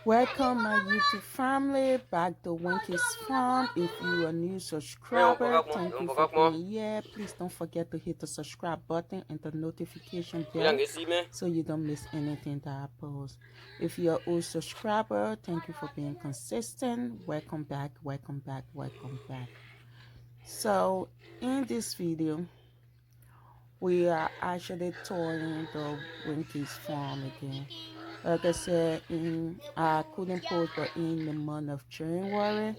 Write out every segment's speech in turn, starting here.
Welcome my YouTube family back to Winky's Farm. If you are a new subscriber, thank you for being here. Please don't forget to hit the subscribe button and the notification bell so you don't miss anything that I post. If you're an old subscriber, thank you for being consistent. Welcome back, welcome back, welcome back. So in this video, we are actually touring the Winky's Farm again. Like I said, I couldn't post, but in the month of January,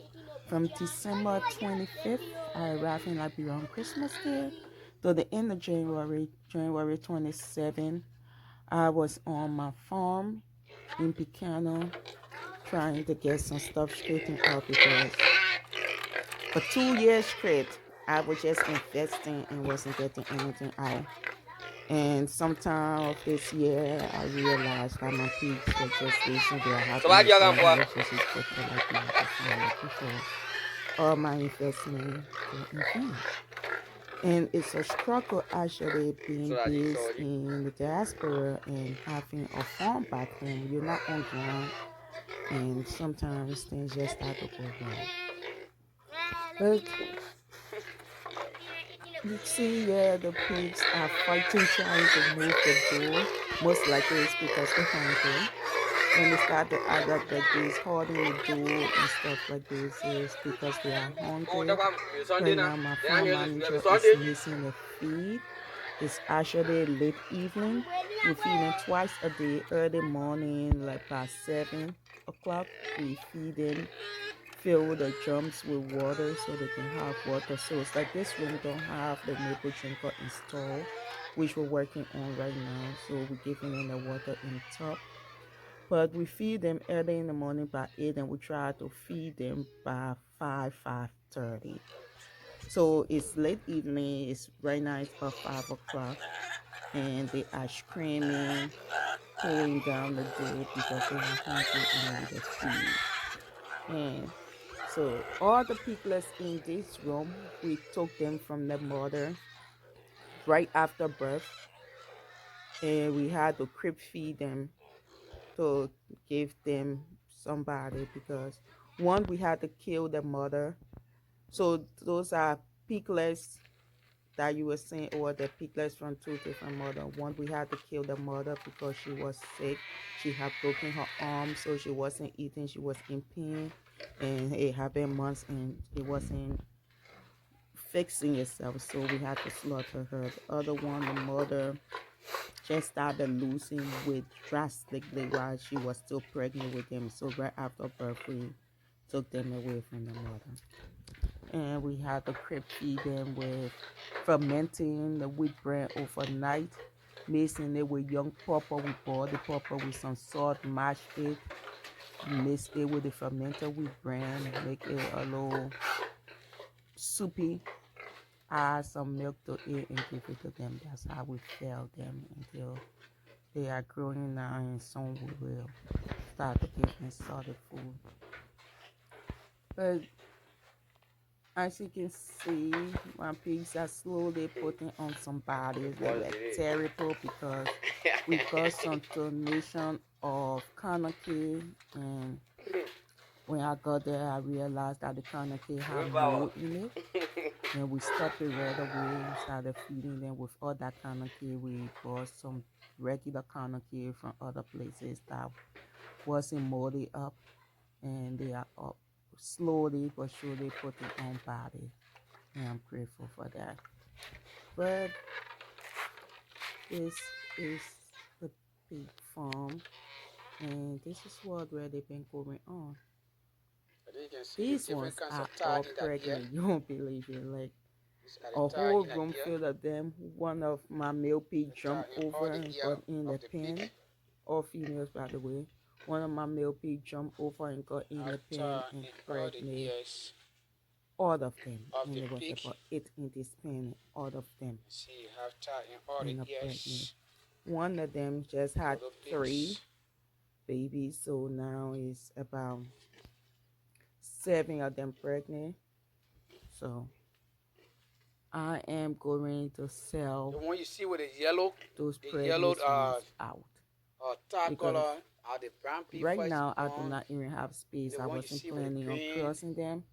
from December 25th, I arrived in Liberia on Christmas Day, to the end of January, January 27th, I was on my farm in Picano trying to get some stuff straightened out because for 2 years straight, I was just investing and wasn't getting anything out. And sometime of this year, I realized that my pigs were just losing their happiness relationships with the like before all my investment in vain. And it's a struggle actually being based in the diaspora and having a farm back home. You're not on ground, and sometimes things just start to go wrong. But you see, yeah, the pigs are fighting, trying to move the door. Most likely it's because they're hungry. When they start to act up like this, holding the door and stuff like this, is because they are hungry. Right now, my farm manager is missing a feed. It's actually late evening. We feed them twice a day, early morning, like past 7 o'clock. We feed them, fill the drums with water so they can have water. So it's like this room don't have the maple drinker installed, which we're working on right now. So we're giving them the water in the tub. But we feed them early in the morning by 8, and we try to feed them by 5:30. So it's late evening. It's right now it's about 5 o'clock, and they are screaming, pulling down the door because they are hungry and need a feed. And so all the piglets in this room, we took them from the mother right after birth, and we had to crib feed them to give them somebody because one, we had to kill the mother. So those are piglets that you were saying, or the piglets from 2 different mothers. One, we had to kill the mother because she was sick. She had broken her arm, so she wasn't eating. She was in pain, and it happened months, and it wasn't fixing itself. So we had to slaughter her. The other one, the mother just started losing weight drastically while she was still pregnant with them. So right after birth, we took them away from the mother. And we had to crib feed them with fermenting the wheat bread overnight, mixing it with young pepper. We boiled the pepper with some salt, mashed it, mix it with the fermented wheat bread, make it a little soupy, add some milk to it and give it to them. That's how we fed them until they are growing now, and soon we will start to give them solid food. But as you can see, my pigs are slowly putting on some bodies. They were terrible because we got some donation of canopy, and when I got there, I realized that the canopy had mold in it, and we stopped it right away and started feeding them with all that canopy. We bought some regular canopy from other places that wasn't molded up, and they are up slowly but surely putting on body, and I'm grateful for that. But this is the pig farm, and this is what really been going on. These ones are all pregnant. You won't believe it. Like a whole room filled of them. One of my male pig jumped over and got in the pen. All females, by the way. One of my male pig jumped over and got in the pen and pregnant all of them. And there was about 8 in this pen, all of them and are pregnant. One of them just had 3 babies, so now it's about 7 of them pregnant. So I am going to sell the one you see with the yellow, those pregnant ones out. dark because color are the brown pig right now I do firstborn. not even have space. The I one you wasn't see with the planning on green crossing them.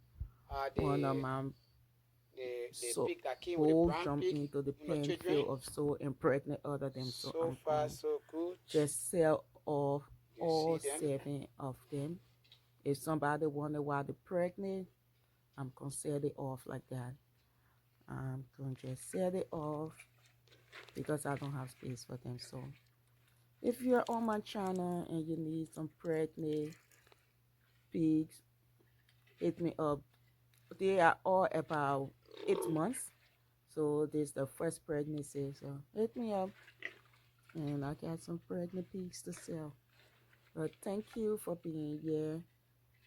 are One of the my the so pig that came with the bull brown jumped pig, into the pen children. field of soul and pregnant other them. So So I'm far, going so good. just sell off You see all them. 7 of them. If somebody wonder why they're pregnant, I'm gonna sell it off like that. I'm gonna just sell it off because I don't have space for them. So if you're on my channel and you need some pregnant pigs, hit me up. They are all about 8 months. So this is the first pregnancy. So hit me up and I got some pregnant pigs to sell. But thank you for being here.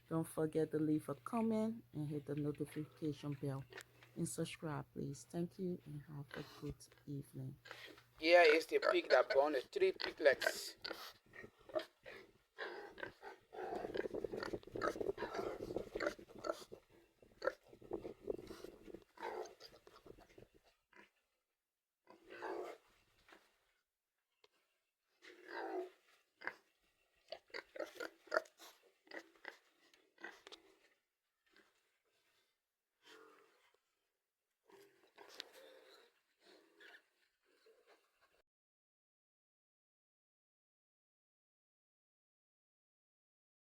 Don't forget to leave a comment and hit the notification bell and subscribe, please. Thank you and have a good evening. Here is the pig that born the three piglets.